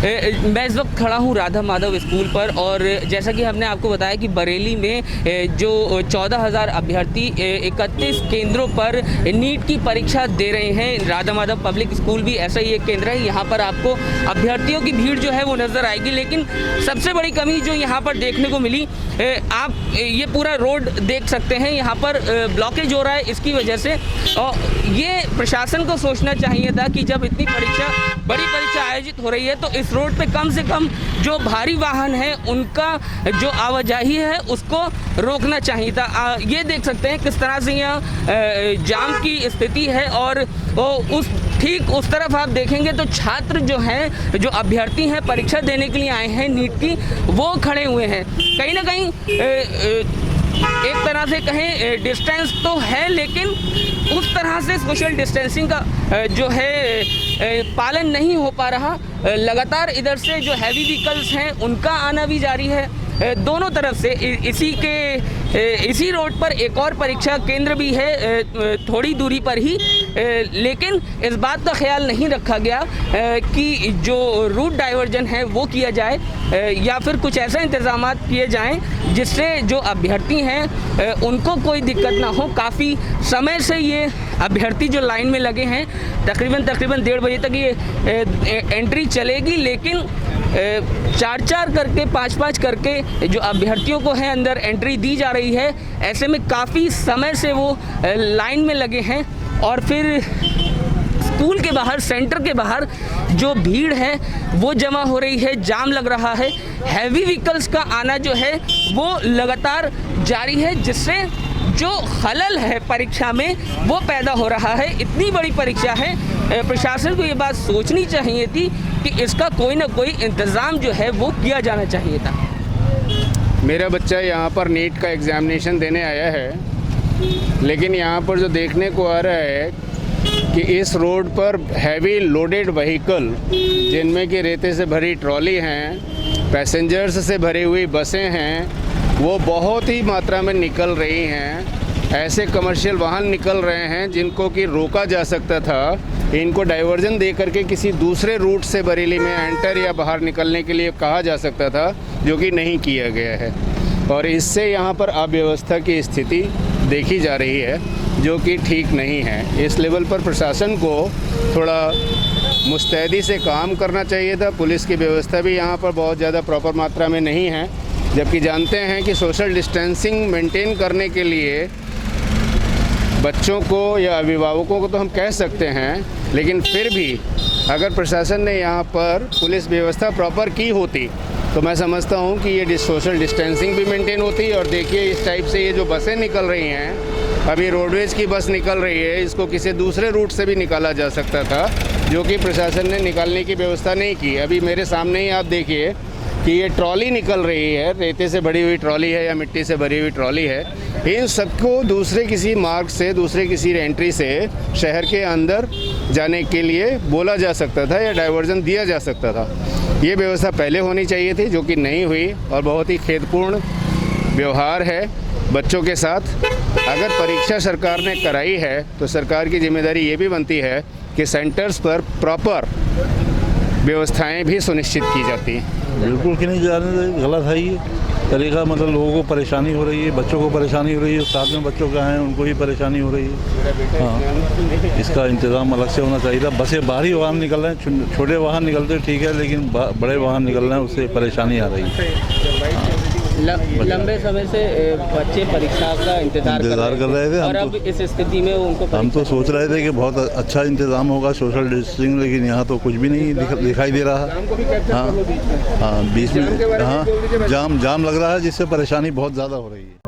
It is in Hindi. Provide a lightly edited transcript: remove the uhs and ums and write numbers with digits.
मैं इस वक्त खड़ा हूँ राधा माधव स्कूल पर, और जैसा कि हमने आपको बताया कि बरेली में जो 14,000 अभ्यर्थी 31 केंद्रों पर नीट की परीक्षा दे रहे हैं। राधा माधव पब्लिक स्कूल भी ऐसा ही एक केंद्र है। यहाँ पर आपको अभ्यर्थियों की भीड़ जो है वो नज़र आएगी, लेकिन सबसे बड़ी कमी जो यहाँ पर देखने को मिली, आप ये पूरा रोड देख सकते हैं, यहाँ पर ब्लॉकेज हो रहा है इसकी वजह से। और ये प्रशासन को सोचना चाहिए था कि जब इतनी बड़ी परीक्षा आयोजित हो रही है तो इस रोड पे कम से कम जो भारी वाहन है उनका जो आवाजाही है उसको रोकना चाहिए था। ये देख सकते हैं किस तरह से यहाँ जाम की स्थिति है, और ठीक उस तरफ आप देखेंगे तो छात्र जो हैं, जो अभ्यर्थी हैं परीक्षा देने के लिए आए हैं नीट की, वो खड़े हुए हैं। कहीं ना कहीं एक तरह से कहें डिस्टेंस तो है, लेकिन उस तरह से सोशल डिस्टेंसिंग का जो है पालन नहीं हो पा रहा। लगातार इधर से जो हैवी व्हीकल्स हैं उनका आना भी जारी है दोनों तरफ से। इसी रोड पर एक और परीक्षा केंद्र भी है थोड़ी दूरी पर ही, लेकिन इस बात का ख्याल नहीं रखा गया कि जो रूट डाइवर्जन है वो किया जाए, या फिर कुछ ऐसा इंतजाम किए जाएं जिससे जो अभ्यर्थी हैं उनको कोई दिक्कत ना हो। काफ़ी समय से ये अभ्यर्थी जो लाइन में लगे हैं, तकरीबन 1:30 बजे तक ये एंट्री चलेगी, लेकिन 4-4 करके 5-5 करके जो अभ्यर्थियों को है अंदर एंट्री दी जा रही है। ऐसे में काफ़ी समय से वो लाइन में लगे हैं, और फिर स्कूल के बाहर, सेंटर के बाहर जो भीड़ है वो जमा हो रही है, जाम लग रहा है, हैवी व्हीकल्स का आना जो है वो लगातार जारी है, जिससे जो खलल है परीक्षा में वो पैदा हो रहा है। इतनी बड़ी परीक्षा है, प्रशासन को ये बात सोचनी चाहिए थी कि इसका कोई ना कोई इंतज़ाम जो है वो किया जाना चाहिए था। मेरा बच्चा यहाँ पर नीट का एग्ज़ामिनेशन देने आया है, लेकिन यहाँ पर जो देखने को आ रहा है कि इस रोड पर हैवी लोडेड व्हीकल, जिनमें कि रेते से भरी ट्रॉली हैं, पैसेंजर्स से भरी हुई बसें हैं, वो बहुत ही मात्रा में निकल रही हैं। ऐसे कमर्शियल वाहन निकल रहे हैं जिनको कि रोका जा सकता था, इनको डाइवर्जन दे करके किसी दूसरे रूट से बरेली में एंटर या बाहर निकलने के लिए कहा जा सकता था, जो कि नहीं किया गया है। और इससे यहाँ पर अव्यवस्था की स्थिति देखी जा रही है, जो कि ठीक नहीं है। इस लेवल पर प्रशासन को थोड़ा मुस्तैदी से काम करना चाहिए था। पुलिस की व्यवस्था भी यहाँ पर बहुत ज़्यादा प्रॉपर मात्रा में नहीं है, जबकि जानते हैं कि सोशल डिस्टेंसिंग मेंटेन करने के लिए बच्चों को या अभिभावकों को तो हम कह सकते हैं, लेकिन फिर भी अगर प्रशासन ने यहाँ पर पुलिस व्यवस्था प्रॉपर की होती तो मैं समझता हूँ कि ये सोशल डिस्टेंसिंग भी मेंटेन होती। और देखिए इस टाइप से ये जो बसें निकल रही हैं, अभी रोडवेज़ की बस निकल रही है, इसको किसी दूसरे रूट से भी निकाला जा सकता था, जो कि प्रशासन ने निकालने की व्यवस्था नहीं की। अभी मेरे सामने ही आप देखिए कि ये ट्रॉली निकल रही है, रेते से भरी हुई ट्रॉली है या मिट्टी से भरी हुई ट्रॉली है। इन सबको दूसरे किसी मार्ग से, दूसरे किसी एंट्री से शहर के अंदर जाने के लिए बोला जा सकता था या डाइवर्जन दिया जा सकता था। ये व्यवस्था पहले होनी चाहिए थी, जो कि नहीं हुई, और बहुत ही खेदपूर्ण व्यवहार है बच्चों के साथ। अगर परीक्षा सरकार ने कराई है तो सरकार की जिम्मेदारी ये भी बनती है कि सेंटर्स पर प्रॉपर व्यवस्थाएं भी सुनिश्चित की जाती हैं। बिल्कुल कि नहीं जाने, गलत है ये तरीका। मतलब लोगों को परेशानी हो रही है, बच्चों को परेशानी हो रही है, साथ में बच्चों का हैं उनको भी परेशानी हो रही है। हाँ, इसका इंतज़ाम अलग से होना चाहिए था। बसें बाहरी वाहन निकल रहे हैं, छोटे वाहन निकलते ठीक है, लेकिन बड़े वाहन निकल रहे हैं, उससे परेशानी आ रही है। लंबे समय से बच्चे परीक्षा का इंतजार कर रहे थे, और अब इस स्थिति में उनको हम तो सोच रहे थे कि बहुत अच्छा इंतज़ाम होगा सोशल डिस्टेंसिंग, लेकिन यहाँ तो कुछ भी नहीं दिखाई दे रहा। हाँ, बीच में हाँ जाम लग रहा है, जिससे परेशानी बहुत ज़्यादा हो रही है।